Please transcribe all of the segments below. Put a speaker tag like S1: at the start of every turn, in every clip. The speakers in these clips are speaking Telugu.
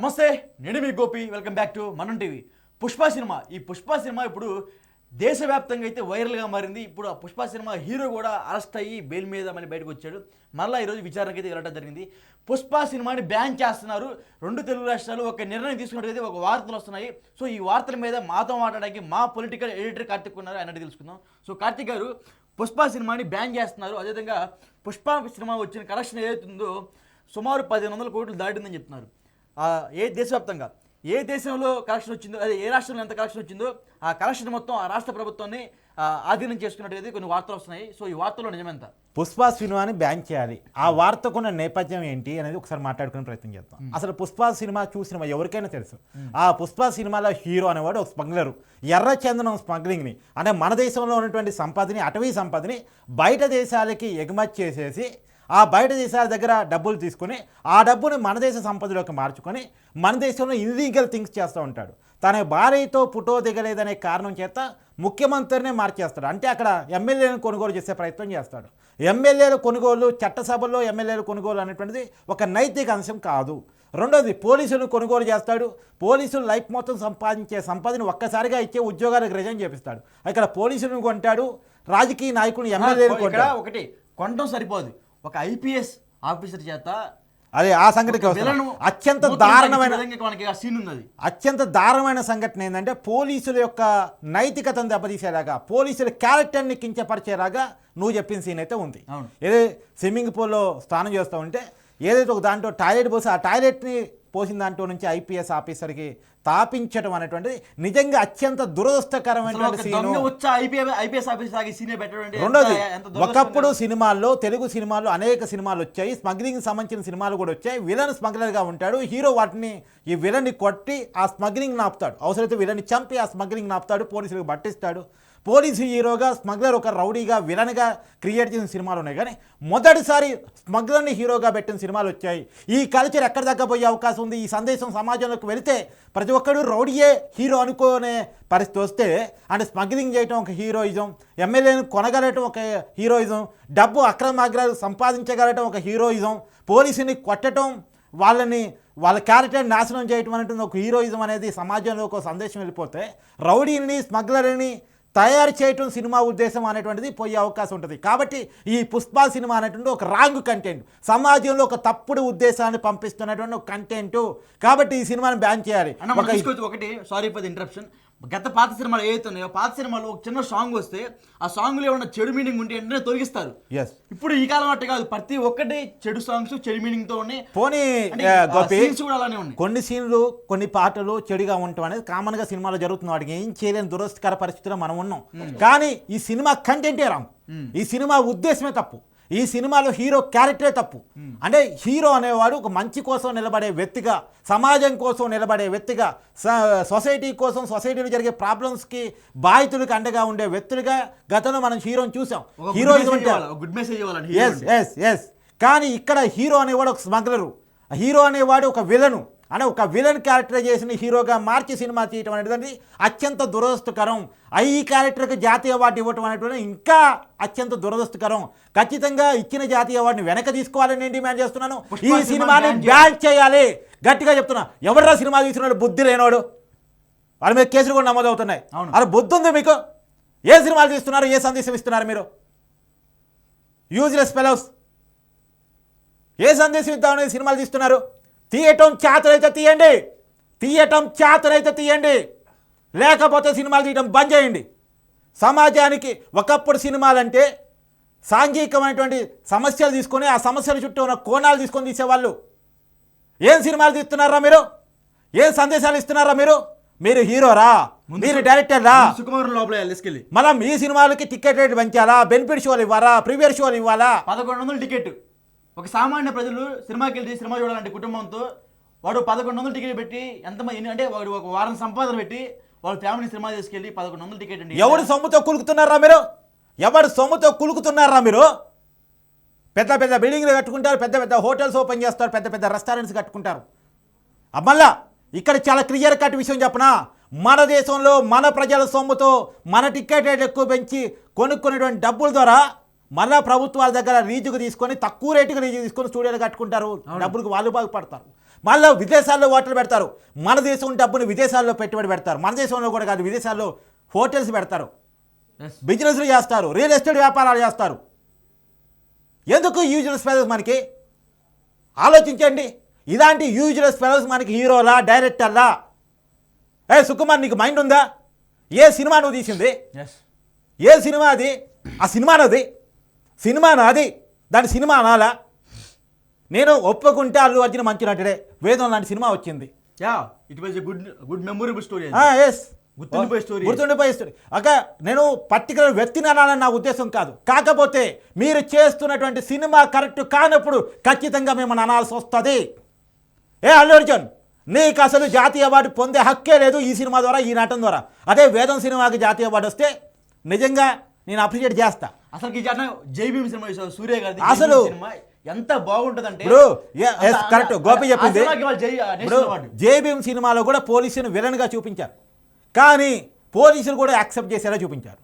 S1: నమస్తే, నేను మీ గోపి. వెల్కమ్ బ్యాక్ టు మనం టీవీ. పుష్ప సినిమా, ఈ పుష్ప సినిమా ఇప్పుడు దేశవ్యాప్తంగా అయితే వైరల్గా మారింది. ఇప్పుడు ఆ పుష్ప సినిమా హీరో కూడా అరెస్ట్ అయ్యి బెయిల్ మీద మళ్ళీ బయటకు వచ్చాడు. మళ్ళీ ఈరోజు విచారణకి అయితే వెళ్ళడం జరిగింది. పుష్ప సినిమాని బ్యాన్ చేస్తున్నారు. రెండు తెలుగు రాష్ట్రాలు ఒక నిర్ణయం తీసుకున్నట్టయితే ఒక వార్తలు వస్తున్నాయి. సో ఈ వార్తల మీద మాతో మాట్లాడడానికి మా పొలిటికల్ ఎడిటర్ కార్తిక్ ఉన్నారు, అన్నట్టు తెలుసుకుందాం. సో కార్తిక్ గారు, పుష్ప సినిమాని బ్యాన్ చేస్తున్నారు. అదేవిధంగా పుష్ప సినిమా వచ్చిన కలెక్షన్ ఏదైతుందో సుమారు 1500 కోట్లు దాటిందని చెప్తున్నారు. ఏ దేశవ్యాప్తంగా ఏ దేశంలో కలెక్షన్ వచ్చిందో, అదే ఏ రాష్ట్రంలో ఎంత కలెక్షన్ వచ్చిందో ఆ కలెక్షన్ మొత్తం ఆ రాష్ట్ర ప్రభుత్వాన్ని ఆధీనం చేసుకున్నట్టయితే కొన్ని వార్తలు వస్తున్నాయి. సో ఈ వార్తలో నిజమెంత?
S2: పుష్ప సినిమాని బ్యాన్ చేయాలి, ఆ వార్తకున్న నేపథ్యం ఏంటి అనేది ఒకసారి మాట్లాడుకునే ప్రయత్నం చేద్దాం. అసలు పుష్ప సినిమా చూసిన ఎవరికైనా తెలుసు, ఆ పుష్ప సినిమాలో హీరో అనేవాడు ఒక స్మగ్లరు. ఎర్రచందనం స్మగ్లింగ్ని అంటే మన దేశంలో ఉన్నటువంటి సంపదని, అటవీ సంపదని బయట దేశాలకి ఎగుమతి చేసేసి ఆ బయట దేశాల దగ్గర డబ్బులు తీసుకొని ఆ డబ్బుని మన దేశ సంపదలోకి మార్చుకొని మన దేశంలో ఇల్లీగల్ థింగ్స్ చేస్తూ ఉంటాడు. తన భార్యతో ఫోటో దిగలేదనే కారణం చేత ముఖ్యమంత్రినే మార్చేస్తాడు. అంటే అక్కడ ఎమ్మెల్యేలను కొనుగోలు చేసే ప్రయత్నం చేస్తాడు. ఎమ్మెల్యేల కొనుగోలు, చట్టసభల్లో ఎమ్మెల్యేల కొనుగోలు అనేటువంటిది ఒక నైతిక అంశం కాదు. రెండోది, పోలీసులను కొనుగోలు చేస్తాడు. పోలీసులు లైఫ్ మొత్తం సంపాదించే సంపదని ఒక్కసారిగా ఇచ్చే ఉద్యోగాలకు రిజైన్ చేపిస్తాడు. ఇక్కడ పోలీసులను కొంటాడు, రాజకీయ నాయకులను ఎమ్మెల్యేలు కొంటాడు.
S1: ఒకటి కొనడం సరిపోదు, ఒక ఐపీఎస్ ఆఫీసర్ చేత
S2: అదే ఆ సంఘటన అత్యంత దారుణమైన సంఘటన ఏంటంటే పోలీసుల యొక్క నైతికతను దెబ్బతీసేలాగా, పోలీసుల క్యారెక్టర్ని కించపరిచేలాగా నువ్వు చెప్పిన సీన్ అయితే ఉంది. ఏదో స్విమ్మింగ్ పూల్లో స్నానం చేస్తూ ఉంటే ఏదైతే ఒక దాంట్లో టాయిలెట్ పోసి ఆ టాయిలెట్ని పోసిన దాంట్లో నుంచి ఐపీఎస్ ఆఫీసర్కి తాపించడం అనేటువంటిది నిజంగా అత్యంత దురదృష్టకరమైనటువంటి సీన్. రెండోది, ఒకప్పుడు సినిమాల్లో, తెలుగు సినిమాల్లో అనేక సినిమాలు వచ్చాయి, స్మగ్లింగ్ సంబంధించిన సినిమాలు కూడా వచ్చాయి. విలన్ స్మగ్లర్గా ఉంటాడు, హీరో వాటిని ఈ విలన్ని కొట్టి ఆ స్మగ్లింగ్ నాపుతాడు, అవసరమైతే విలన్ని చంపి ఆ స్మగ్లింగ్ నాపుతాడు, పోలీసులకు పట్టిస్తాడు. పోలీసు హీరోగా, స్మగ్లర్ ఒక రౌడీగా, విలన్గా క్రియేట్ చేసిన సినిమాలు ఉన్నాయి. కానీ మొదటిసారి స్మగ్లర్ని హీరోగా పెట్టిన సినిమాలు వచ్చాయి. ఈ కల్చర్ ఎక్కడి దాకా పోయే అవకాశం ఉంది? ఈ సందేశం సమాజంలోకి వెళితే ప్రతి ఒక్కడు రౌడీయే హీరో అనుకునే పరిస్థితి వస్తే, అంటే స్మగ్లింగ్ చేయటం ఒక హీరోయిజం, ఎమ్మెల్యేను కొనగలటం ఒక హీరోయిజం, డబ్బు అక్రమాగ్రాలు సంపాదించగలటం ఒక హీరోయిజం, పోలీసుని కొట్టడం, వాళ్ళ క్యారెక్టర్ నాశనం చేయటం అనేటువంటి ఒక హీరోయిజం అనేది సమాజంలో ఒక సందేశం వెళ్ళిపోతే, రౌడీని, స్మగ్లర్ని తయారు చేయటం సినిమా ఉద్దేశం అనేటువంటిది పోయే అవకాశం ఉంటుంది. కాబట్టి ఈ పుష్ప సినిమా అనేటువంటి ఒక రాంగ్ కంటెంట్, సమాజంలో ఒక తప్పుడు ఉద్దేశాన్ని పంపిస్తున్నటువంటి ఒక కంటెంట్. కాబట్టి ఈ సినిమాని బ్యాన్ చేయాలి.
S1: ఒకటి, సారీ ఫర్ ది ఇంటరప్షన్, గత పాత సినిమాలు ఏవైతే ఉన్నాయో, పాత సినిమాలో ఒక చిన్న సాంగ్ వస్తే ఆ సాంగ్లో ఏమన్నా చెడు మీనింగ్ ఉంటే వెంటనే తొలగిస్తారు. ఇప్పుడు ఈ కాలం అట్ట కాదు, ప్రతి ఒక్కటి చెడు సాంగ్స్ చెడు మీనింగ్ తో ఉన్నాయి.
S2: కొన్ని సీన్లు, కొన్ని పాటలు చెడుగా ఉండటం అనేది కామన్ గా సినిమాలో జరుగుతుంది. వాటికి ఏం చేయలేని దురదృష్టకర పరిస్థితిలో మనం ఉన్నాం. కానీ ఈ సినిమా కంటెంటే రాంగ్, ఈ సినిమా ఉద్దేశమే తప్పు, ఈ సినిమాలో హీరో క్యారెక్టరే తప్పు. అంటే హీరో అనేవాడు ఒక మంచి కోసం నిలబడే వ్యక్తిగా, సమాజం కోసం నిలబడే వ్యక్తిగా, సొసైటీ కోసం, సొసైటీలో జరిగే ప్రాబ్లమ్స్కి బాధితులకు అండగా ఉండే వ్యక్తులుగా గతంలో మనం హీరోని చూసాం. ఎస్ కానీ ఇక్కడ హీరో అనేవాడు ఒక స్మగ్లరు, హీరో అనేవాడు ఒక విలను, అంటే ఒక విలన్ క్యారెక్టరైజేషన్ హీరోగా మార్చి సినిమా తీయటం అనేటువంటి అత్యంత దురదృష్టకరం. ఈ క్యారెక్టర్కి జాతీయ అవార్డు ఇవ్వటం అనేటువంటి ఇంకా అత్యంత దురదృష్టకరం. ఖచ్చితంగా ఇచ్చిన జాతీయ అవార్డుని వెనక తీసుకోవాలని నేను డిమాండ్ చేస్తున్నాను. ఈ సినిమాని బ్యాన్ చేయాలి, గట్టిగా చెప్తున్నా. ఎవరా సినిమా తీసినాడు బుద్ధి లేనోడు, వాళ్ళ మీద కేసులు కూడా నమోదవుతున్నాయి. అలా బుద్ధి ఉంది మీకు? ఏ సినిమాలు తీస్తున్నారు? ఏ సందేశం ఇస్తున్నారు మీరు? యూజ్లెస్ ఫెలోస్, ఏ సందేశం ఇద్దామని సినిమాలు తీస్తున్నారు? తీయటం చేతనైతే తీయండి, తీయటం చేతనైతే తీయండి, లేకపోతే సినిమాలు తీయటం బంద్ చేయండి. సమాజానికి ఒకప్పుడు సినిమాలంటే సాంఘికమైనటువంటి సమస్యలు తీసుకొని ఆ సమస్యల చుట్టూ ఉన్న కోణాలు తీసుకొని తీసేవాళ్ళు. ఏం సినిమాలు తీస్తున్నారా మీరు? ఏం సందేశాలు ఇస్తున్నారా మీరు? మీరు హీరోరా? మీరు డైరెక్టర్రా? మళ్ళీ మీ సినిమాలకి టికెట్ రేట్ పెంచాలా? బెనిఫిట్ షోలు ఇవ్వాలా? ప్రీమియర్ షోలు ఇవ్వాలా?
S1: 1100 టికెట్. ఒక సామాన్య ప్రజలు సినిమాకి వెళ్ళి సినిమా చూడాలంటే కుటుంబంతో వాడు 1100 టికెట్ పెట్టి ఎంతమంది అంటే వాడు ఒక వారం సంపాదన పెట్టి వాళ్ళ ఫ్యామిలీ సినిమా తీసుకెళ్ళి 1100 టికెట్ అండి.
S2: ఎవడు సొమ్ముతో కులుకుతున్నారా మీరు? ఎవడు సొమ్ముతో కులుకుతున్నారా మీరు? పెద్ద పెద్ద బిల్డింగ్లు కట్టుకుంటారు, పెద్ద పెద్ద హోటల్స్ ఓపెన్ చేస్తారు, పెద్ద పెద్ద రెస్టారెంట్స్ కట్టుకుంటారు. మళ్ళా ఇక్కడ చాలా క్లియర్ కట్ విషయం చెప్పనా, మన దేశంలో మన ప్రజల సొమ్ముతో మన టికెట్ రేట్ ఎక్కువ పెంచి కొనుక్కునేటువంటి డబ్బుల ద్వారా మళ్ళా ప్రభుత్వాల దగ్గర రీజుకు తీసుకొని తక్కువ రేటుకు రీజు తీసుకొని స్టూడియోలు కట్టుకుంటారు, డబ్బులకు వాళ్ళు బాగుపడతారు. మళ్ళీ విదేశాల్లో హోటల్ పెడతారు. మన దేశం డబ్బుని విదేశాల్లో పెట్టుబడి పెడతారు. మన దేశంలో కూడా కాదు, విదేశాల్లో హోటల్స్ పెడతారు, బిజినెస్లు చేస్తారు, రియల్ ఎస్టేట్ వ్యాపారాలు చేస్తారు. ఎందుకు యూజ్లెస్ ఫెలోస్ మనకి? ఆలోచించండి. ఇలాంటి యూజ్లెస్ ఫెలోస్ మనకి హీరోలా, డైరెక్టర్లా? సుకుమార్, నీకు మైండ్ ఉందా? ఏ సినిమా నువ్వు తీసింది? ఏ సినిమా అది? ఆ సినిమానది సినిమానా? దాని సినిమా అనాలా? నేను ఒప్పుకుంటే అల్లు అర్జున్ మంచి నటుడే. వేదం లాంటి సినిమా వచ్చింది.
S1: It was a good memorable story.
S2: గుర్తుండిపోయే స్టోరీ. నేను పర్టికులర్ వ్యక్తిని అనాలని నా ఉద్దేశం కాదు. కాకపోతే మీరు చేస్తున్నటువంటి సినిమా కరెక్ట్ కానప్పుడు ఖచ్చితంగా మిమ్మల్ని అనాల్సి వస్తుంది. అల్లు అర్జున్, నీకు అసలు జాతీయ అవార్డు పొందే హక్కే లేదు ఈ సినిమా ద్వారా, ఈ నటన ద్వారా. అదే వేదం సినిమాకి జాతీయ అవార్డు వస్తే నిజంగా నేను అప్రిషియేట్ చేస్తా.
S1: అసలు జై భీమ్ సినిమా, సూర్య గారి
S2: అసలు
S1: ఎంత బాగుంటుందంటే
S2: కరెక్ట్. గోపి చెప్పింది. జై భీమ్ సినిమాలో కూడా పోలీసుని విలన్గా చూపించారు, కానీ పోలీసులు కూడా యాక్సెప్ట్ చేసేలా చూపించారు.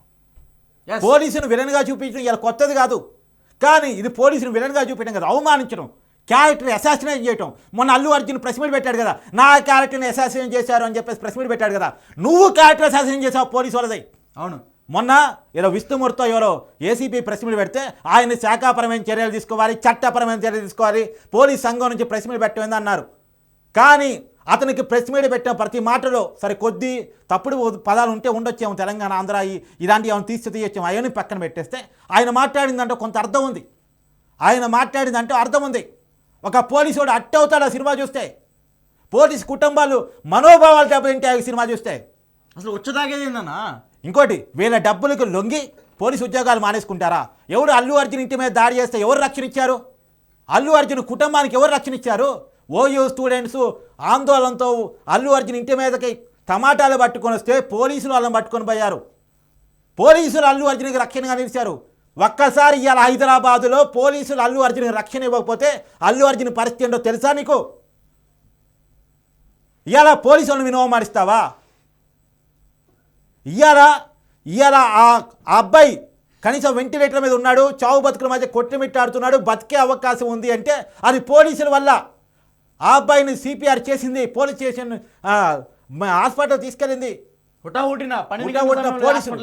S2: పోలీసును విలన్గా చూపించడం ఇలా కొత్తది కాదు, కానీ ఇది పోలీసును విలన్గా చూపించడం కదా, అవమానించడం, క్యారెక్టర్ అసాసినేట్ చేయటం. మొన్న అల్లు అర్జున్ ప్రెస్ మీట్ పెట్టాడు కదా, నా క్యారెక్టర్ని అసాసినేట్ చేశారు అని చెప్పేసి ప్రెస్ మీట్ పెట్టాడు కదా. నువ్వు క్యారెక్టర్ అసాసినేట్ చేసావు పోలీసు వాళ్ళది.
S1: అవును.
S2: మొన్న ఇలా విష్ణుమూర్తితో ఎవరో ఏసీపీ ప్రెస్ మీట్ పెడితే ఆయన శాఖాపరమైన చర్యలు తీసుకోవాలి, చట్టపరమైన చర్యలు తీసుకోవాలి, పోలీస్ సంఘం నుంచి ప్రెస్ మీట్ పెట్టమైంది అన్నారు. కానీ అతనికి ప్రెస్ మీట్ పెట్టిన ప్రతి మాటలో సరే కొద్ది తప్పుడు పదాలు ఉంటే ఉండొచ్చేమో, తెలంగాణ, ఆంధ్ర ఇలాంటివి ఏమైనా తీయచ్చేమో, అవన్నీ పక్కన పెట్టేస్తే ఆయన మాట్లాడిందంటే కొంత అర్థం ఉంది. ఆయన మాట్లాడిందంటే అర్థం ఉంది. ఒక పోలీసు వాడు అట్ట అవుతాడు ఆ సినిమా చూస్తే. పోలీసు కుటుంబాలు మనోభావాలు దెబ్బతింటాయి సినిమా చూస్తే.
S1: అసలు వచ్చేదాగేది ఏందన్నా?
S2: ఇంకోటి, వీళ్ళ డబ్బులకు లొంగి పోలీసు ఉద్యోగాలు మానేసుకుంటారా? ఎవరు అల్లు అర్జున్ ఇంటి మీద దాడి చేస్తే ఎవరు రక్షణ ఇచ్చారు? అల్లు అర్జున్ కుటుంబానికి ఎవరు రక్షణ ఇచ్చారు? ఓయూ స్టూడెంట్స్ ఆందోళనతో అల్లు అర్జున్ ఇంటి మీదకి టమాటాలు పట్టుకొని వస్తే పోలీసులు వాళ్ళని పట్టుకొని పోయారు. పోలీసులు అల్లు అర్జున్కి రక్షణగా నిలిచారు. ఒక్కసారి ఇవాళ హైదరాబాదులో పోలీసులు అల్లు అర్జున్కి రక్షణ ఇవ్వకపోతే అల్లు అర్జున్ పరిస్థితి ఏంటో తెలుసా నీకు? ఇవాళ పోలీసులను వినోమాడిస్తావా? ఇవాళ ఆ అబ్బాయి కనీసం వెంటిలేటర్ మీద ఉన్నాడు, చావు బతుకుల మధ్య కొట్టుమిట్టాడుతున్నాడు, బతికే అవకాశం ఉంది అంటే అది పోలీసుల వల్ల. ఆ అబ్బాయిని సిపిఆర్ చేసింది పోలీస్ స్టేషన్, హాస్పిటల్ తీసుకెళ్ళింది పోలీసులు.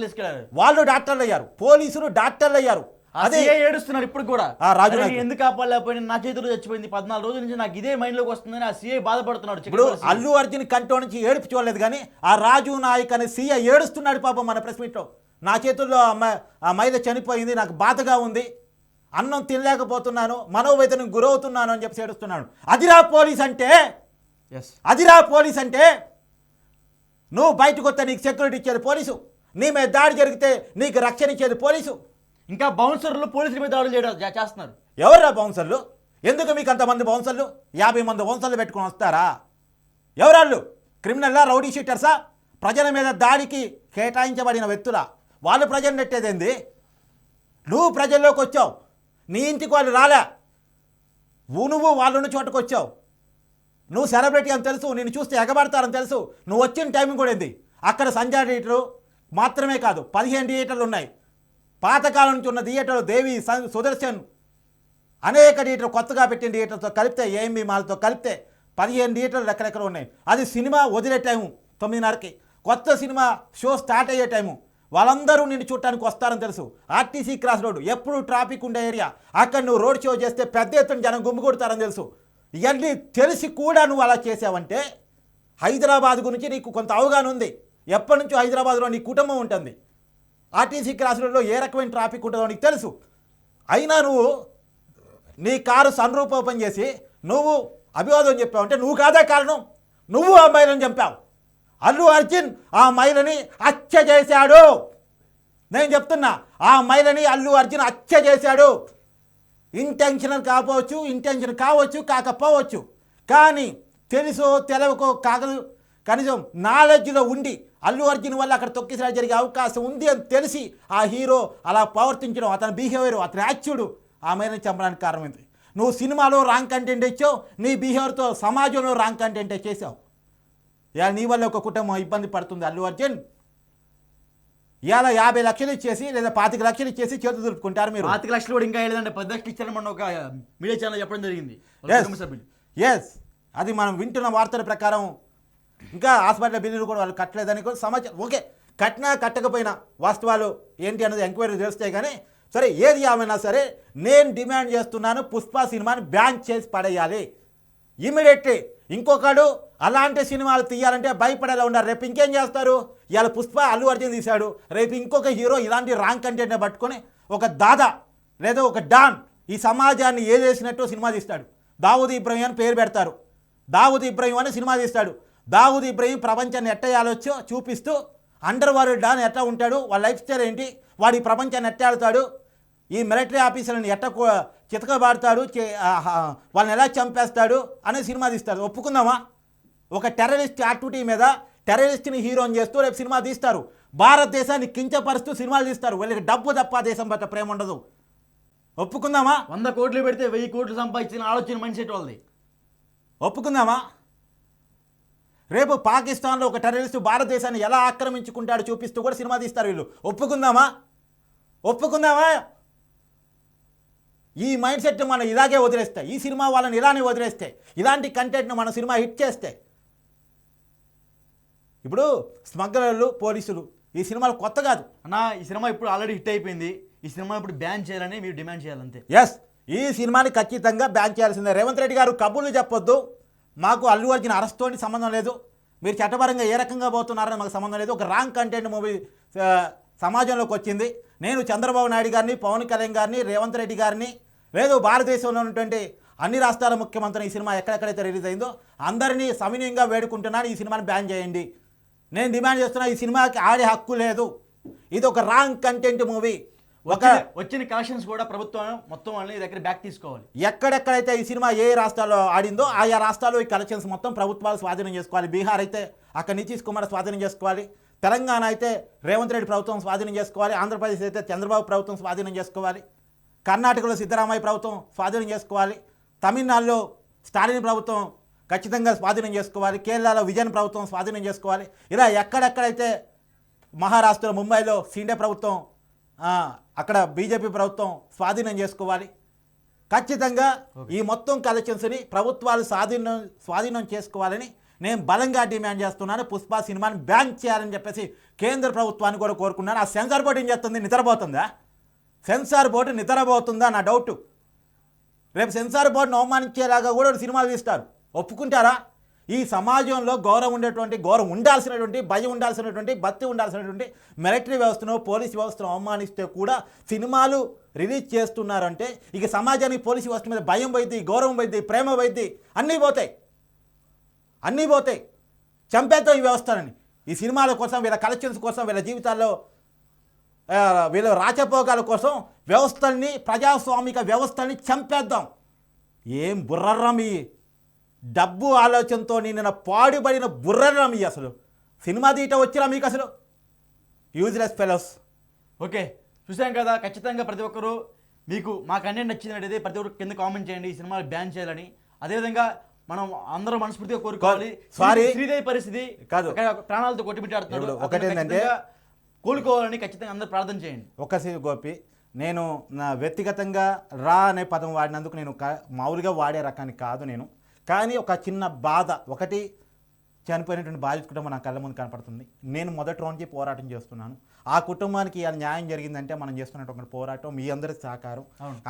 S2: వాళ్ళు డాక్టర్లు అయ్యారు, పోలీసులు డాక్టర్లు అయ్యారు.
S1: అదే ఏడుస్తున్నారు ఇప్పుడు కూడా. రాజు ఎందుకు కాపాడలేకపోయినా, నా చేతిలో చచ్చిపోయింది 14 రోజుల నుంచి, నాకు ఇదే మైండ్ లోకి వస్తుందని ఆ సీఐ బాధపడుతున్నాడు.
S2: ఇప్పుడు అల్లు అర్జున్ కంటో నుంచి ఏడుపు చూడలేదు, కానీ ఆ రాజు నాయక్ అనే సీఐ ఏడుస్తున్నాడు పాపం మన ప్రెస్ మీట్లో. నా చేతుల్లో ఆ మహిళ చనిపోయింది, నాకు బాధగా ఉంది, అన్నం తినలేకపోతున్నాను, మనోవేదనకు గురవుతున్నాను అని చెప్పి ఏడుస్తున్నాడు. అదిరా పోలీస్ అంటే, అదిరా పోలీస్ అంటే. నువ్వు బయటకు వస్తే నీకు సెక్యూరిటీ ఇచ్చేది పోలీసు, నీ మీద దాడి జరిగితే నీకు రక్షణ ఇచ్చేది పోలీసు. ఇంకా బౌన్సర్లు పోలీసుల మీద దాడులు చేస్తున్నారు. ఎవర్రా బౌన్సర్లు? ఎందుకు మీకు అంతమంది బౌన్సర్లు? 50 మంది బౌన్సర్లు పెట్టుకుని వస్తారా? ఎవరాళ్ళు? క్రిమినల్లా, రౌడీ షీటర్సా? ప్రజల మీద దాడికి కేటాయించబడిన వ్యక్తులా? వాళ్ళు ప్రజలు నెట్టేదేంది? నువ్వు ప్రజల్లోకి వచ్చావు, నీ ఇంటికి వాళ్ళు రాలే, నువ్వు వాళ్ళున్న చోటకు వచ్చావు. నువ్వు సెలబ్రిటీ అని తెలుసు, నేను చూస్తే ఎగబడతారని తెలుసు. నువ్వు వచ్చిన టైమింగ్ కూడా ఏంది? అక్కడ సంజయ్ థియేటరు మాత్రమే కాదు, 15 థియేటర్లు ఉన్నాయి. పాతకాలం నుంచి ఉన్న థియేటర్లు దేవి, సుదర్శన్, అనేక థియేటర్లు, కొత్తగా పెట్టిన థియేటర్తో కలిపితే, ఏఎంబి మాల్తో కలిపితే 15 థియేటర్లు ఎక్కడెక్కడ ఉన్నాయి. అది సినిమా వదిలే టైము 9:30కి, కొత్త సినిమా షో స్టార్ట్ అయ్యే టైము. వాళ్ళందరూ నిన్ను చూడటానికి వస్తారని తెలుసు. ఆర్టీసీ క్రాస్ రోడ్ ఎప్పుడు ట్రాఫిక్ ఉండే ఏరియా, అక్కడ నువ్వు రోడ్ షో చేస్తే పెద్ద ఎత్తున జనం గుమ్మికొడతారని తెలుసు. ఇవన్నీ తెలిసి కూడా నువ్వు అలా చేసావంటే హైదరాబాద్ గురించి నీకు కొంత అవగాహన ఉంది. ఎప్పటి నుంచో హైదరాబాద్లో నీ కుటుంబం ఉంటుంది, ఆర్టీసీ క్రాస్ రోడ్లో ఏ రకమైన ట్రాఫిక్ ఉంటుందో నీకు తెలుసు. అయినా నువ్వు నీ కారు సన్ రూఫ్ ఓపెన్ చేసి నువ్వు అభివాదం చెప్పావంటే నువ్వు కాదా కారణం? నువ్వు ఆ మహిళను చంపావు. అల్లు అర్జున్ ఆ మహిళని హత్య చేశాడు. నేను చెప్తున్నా, ఆ మహిళని అల్లు అర్జున్ హత్య చేశాడు. ఇంటెన్షనల్ కావచ్చు, ఇంటెన్షన్ కావచ్చు, కాకపోవచ్చు, కానీ తెలుసో తెలవకో కనీసం నాలెడ్జ్లో ఉండి అల్లు అర్జున్ వల్ల అక్కడ తొక్కిసలా జరిగే అవకాశం ఉంది అని తెలిసి ఆ హీరో అలా ప్రవర్తించడం, అతని బిహేవియర్, అతని యాక్చుడు ఆమెను చంపడానికి కారణమైంది. నువ్వు సినిమాలో రాంగ్ కంటెంట్ ఇచ్చావు, నీ బిహేవియర్తో సమాజంలో రాంగ్ కంటెంటే చేసావు. ఇవాళ నీ వల్ల ఒక కుటుంబం ఇబ్బంది పడుతుంది. అల్లు అర్జున్ ఇవాళ 50 లక్షలు ఇచ్చేసి లేదా 25 లక్షలు ఇచ్చేసి చేతులు దులుపుకుంటారు మీరు.
S1: 25 లక్షలు కూడా ఇంకా లేదంటే 10 లక్షలు ఇచ్చారని మన ఒక మీడియా ఛానల్ చెప్పడం జరిగింది.
S2: ఎస్, అది మనం వింటున్న వార్తల ప్రకారం ఇంకా హాస్పిటల్ బిల్లులు కూడా వాళ్ళు కట్టలేదని కూడా సమాచారం. ఓకే, కట్టినా కట్టకపోయినా వాస్తవాలు ఏంటి అన్నది ఎంక్వైరీ చేస్తే కానీ సరే ఏది ఏమైనా సరే నేను డిమాండ్ చేస్తున్నాను, పుష్ప సినిమాని బ్యాన్ చేసి పడేయాలి ఇమీడియట్లీ. ఇంకొకడు అలాంటి సినిమాలు తీయాలంటే భయపడేలా ఉన్నారు. రేపు ఇంకేం చేస్తారు? ఇవాళ పుష్ప అల్లు అర్జున్ తీశాడు, రేపు ఇంకొక హీరో ఇలాంటి రాంగ్ కంటెంట్ని పట్టుకొని ఒక దాదా లేదా ఒక డాన్ ఈ సమాజాన్ని ఏదేసినట్టు సినిమా తీస్తాడు. దావూద్ ఇబ్రహీం అని పేరు పెడతారు. దావూద్ ఇబ్రహీం అని సినిమా తీస్తాడు. దావూద్ ఇబ్రహీం ప్రపంచాన్ని ఎట్టేయాలొచ్చో చూపిస్తూ అండర్ వరల్డ్ డాన్ ఎట్లా ఉంటాడు, వాళ్ళ లైఫ్ స్టైల్ ఏంటి, వాడి ప్రపంచాన్ని ఎట్టాడుతాడు, ఈ మిలిటరీ ఆఫీసర్ని ఎట్ట చితకబాడుతాడు, వాళ్ళని ఎలా చంపేస్తాడు అనే సినిమా తీస్తారు. ఒప్పుకుందామా? ఒక టెర్రరిస్ట్ యాక్టివిటీ మీద టెర్రరిస్ట్ని హీరోని చేస్తూ రేపు సినిమా తీస్తారు. భారతదేశాన్ని కించపరుస్తూ సినిమాలు తీస్తారు. వీళ్ళకి డబ్బు తప్ప దేశం పట్ల ప్రేమ ఉండదు. ఒప్పుకుందామా?
S1: 100 కోట్లు పెడితే 1000 కోట్లు సంపాదించిన ఆలోచన మైండ్ సెట్ వాళ్ళది.
S2: ఒప్పుకుందామా? రేపు పాకిస్తాన్లో ఒక టెర్రరిస్టు భారతదేశాన్ని ఎలా ఆక్రమించుకుంటాడో చూపిస్తూ కూడా సినిమా తీస్తారు వీళ్ళు. ఒప్పుకుందామా? ఒప్పుకుందామా? ఈ మైండ్ సెట్ మనం ఇలాగే వదిలేస్తే, ఈ సినిమా వాళ్ళని ఇలానే వదిలేస్తే, ఇలాంటి కంటెంట్ను మన సినిమా హిట్ చేస్తే, ఇప్పుడు స్మగ్లర్లు పోలీసులు ఈ సినిమాలు కొత్త కాదు
S1: అన్న. ఈ సినిమా ఇప్పుడు ఆల్రెడీ హిట్ అయిపోయింది. ఈ సినిమా ఇప్పుడు బ్యాన్ చేయాలని మీరు డిమాండ్ చేయాలంతే.
S2: ఎస్, ఈ సినిమాని ఖచ్చితంగా బ్యాన్ చేయాల్సిందే. రేవంత్ రెడ్డి గారు కబుర్లు చెప్పొద్దు, మాకు అల్లు అర్జున్ అరెస్ట్తోని సంబంధం లేదు, మీరు చట్టపరంగా ఏ రకంగా పోతున్నారని మాకు సంబంధం లేదు. ఒక రాంగ్ కంటెంట్ మూవీ సమాజంలోకి వచ్చింది. నేను చంద్రబాబు నాయుడు గారిని, పవన్ కళ్యాణ్ గారిని, రేవంత్ రెడ్డి గారిని, లేదు భారతదేశంలో ఉన్నటువంటి అన్ని రాష్ట్రాల ముఖ్యమంత్రిని ఈ సినిమా ఎక్కడెక్కడైతే రిలీజ్ అయిందో అందరినీ సవినయంగా వేడుకుంటున్నాను, ఈ సినిమాని బ్యాన్ చేయండి. నేను డిమాండ్ చేస్తున్నా, ఈ సినిమాకి ఆడే హక్కు లేదు. ఇది ఒక రాంగ్ కంటెంట్ మూవీ.
S1: వచ్చిన కలెక్షన్స్ కూడా ప్రభుత్వం మొత్తం వాళ్ళని దగ్గర బ్యాక్ తీసుకోవాలి.
S2: ఎక్కడెక్కడైతే ఈ సినిమా ఏ రాష్ట్రాల్లో ఆడిందో ఆయా రాష్ట్రాల్లో ఈ కలెక్షన్స్ మొత్తం ప్రభుత్వాలు స్వాధీనం చేసుకోవాలి. బీహార్ అయితే అక్కడ నితీష్ కుమార్ స్వాధీనం చేసుకోవాలి, తెలంగాణ అయితే రేవంత్ రెడ్డి ప్రభుత్వం స్వాధీనం చేసుకోవాలి, ఆంధ్రప్రదేశ్ అయితే చంద్రబాబు ప్రభుత్వం స్వాధీనం చేసుకోవాలి, కర్ణాటకలో సిద్ధరామయ్య ప్రభుత్వం స్వాధీనం చేసుకోవాలి, తమిళనాడులో స్టాలిన్ ప్రభుత్వం ఖచ్చితంగా స్వాధీనం చేసుకోవాలి, కేరళలో విజయన్ ప్రభుత్వం స్వాధీనం చేసుకోవాలి. ఇలా ఎక్కడెక్కడైతే మహారాష్ట్రలో ముంబైలో షిండే ప్రభుత్వం, అక్కడ బీజేపీ ప్రభుత్వం స్వాధీనం చేసుకోవాలి. ఖచ్చితంగా ఈ మొత్తం కలెక్షన్స్ని ప్రభుత్వాలు స్వాధీనం చేసుకోవాలని నేను బలంగా డిమాండ్ చేస్తున్నాను. పుష్ప సినిమాని బ్యాన్ చేయాలని చెప్పేసి కేంద్ర ప్రభుత్వాన్ని కూడా కోరుకున్నాను. ఆ సెన్సార్ బోర్డు ఏం చేస్తుంది? నిద్రపోతుందా? సెన్సార్ బోర్డు నిద్రపోతుందా నా డౌట్. రేపు సెన్సార్ బోర్డును అవమానించేలాగా కూడా సినిమాలు తీస్తారు. ఒప్పుకుంటారా? ఈ సమాజంలో గౌరవం ఉండేటువంటి, గౌరవం ఉండాల్సినటువంటి, భయం ఉండాల్సినటువంటి, భక్తి ఉండాల్సినటువంటి మిలిటరీ వ్యవస్థను, పోలీస్ వ్యవస్థను అవమానిస్తే కూడా సినిమాలు రిలీజ్ చేస్తున్నారంటే ఇక సమాజానికి పోలీసు వ్యవస్థ మీద భయం పోయింది, గౌరవం పోయింది, ప్రేమ పోయింది, అన్నీ పోతాయి. చంపేద్దాం ఈ వ్యవస్థలని. ఈ సినిమాల కోసం, వీళ్ళ కలెక్షన్స్ కోసం, వీళ్ళ జీవితాల్లో వీళ్ళ రాచపోగాల కోసం వ్యవస్థల్ని, ప్రజాస్వామిక వ్యవస్థల్ని చంపేద్దాం. ఏం బుర్రరం ఈ డబ్బు ఆలోచనతో నిన్న పాడుబడిన బుర్రరం ఈ అసలు సినిమా తీయట వచ్చినా మీకు అసలు యూజ్లెస్ ఫెలోస్.
S1: ఓకే, చూసాం కదా. ఖచ్చితంగా ప్రతి ఒక్కరు మీకు మా కంటెంట్ నచ్చిందంటే ప్రతి ఒక్కరు కింద కామెంట్ చేయండి ఈ సినిమాలు బ్యాన్ చేయాలని. అదేవిధంగా మనం అందరూ మనస్ఫూర్తిగా కోరుకోవాలి.
S2: సారీ,
S1: శ్రీదేవి పరిస్థితి కాదు, ప్రాణాలతో కొట్టిమిట్టాడుతున్నాడు.
S2: ఒకటేంటంటే
S1: కోలుకోవాలని ఖచ్చితంగా అందరూ ప్రార్థన చేయండి.
S2: ఒకసారి గోపి, నేను నా వ్యక్తిగతంగా రా అనే పదం వాడినందుకు నేను మామూలుగా వాడే రకాన్ని కాదు నేను. కానీ ఒక చిన్న బాధ, ఒకటి చనిపోయినటువంటి బాధిత కుటుంబం నా కళ్ళ ముందు కనపడుతుంది. నేను మొదటి రోజు పోరాటం చేస్తున్నాను. ఆ కుటుంబానికి ఇలా న్యాయం జరిగిందంటే మనం చేస్తున్నటువంటి పోరాటం, మీ అందరి సహకారం.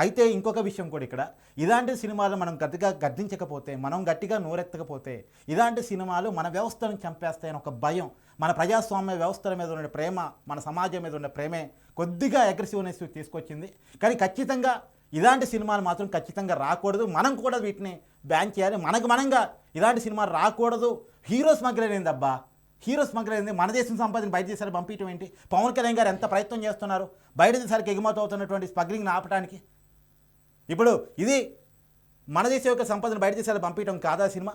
S2: అయితే ఇంకొక విషయం కూడా ఇక్కడ, ఇలాంటి సినిమాలు మనం గట్టిగా గద్దించకపోతే, మనం గట్టిగా నోరెత్తకపోతే ఇలాంటి సినిమాలు మన వ్యవస్థను చంపేస్తాయని ఒక భయం, మన ప్రజాస్వామ్య వ్యవస్థల మీద ఉన్న ప్రేమ, మన సమాజం మీద ఉన్న ప్రేమే కొద్దిగా అగ్రెసివ్నెస్ తీసుకొచ్చింది. కానీ ఖచ్చితంగా ఇలాంటి సినిమాలు మాత్రం ఖచ్చితంగా రాకూడదు. మనం కూడా వీటిని బ్యాన్ చేయాలి. మనంగా ఇలాంటి సినిమాలు రాకూడదు. హీరో స్మగ్లర్ ఏందబ్బా? హీరో స్మగ్లర్ ఏంది? మన దేశం సంపాదన బయట దేశాలు పంపించడం ఏంటి? పవన్ కళ్యాణ్ గారు ఎంత ప్రయత్నం చేస్తున్నారు బయట దేశాలకు ఎగుమతి అవుతున్నటువంటి స్మగ్లింగ్ని ఆపడానికి. ఇప్పుడు ఇది మన దేశం యొక్క సంపదను బయట దేశాలు పంపించడం కాదా సినిమా?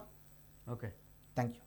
S1: Okay,
S2: thank you.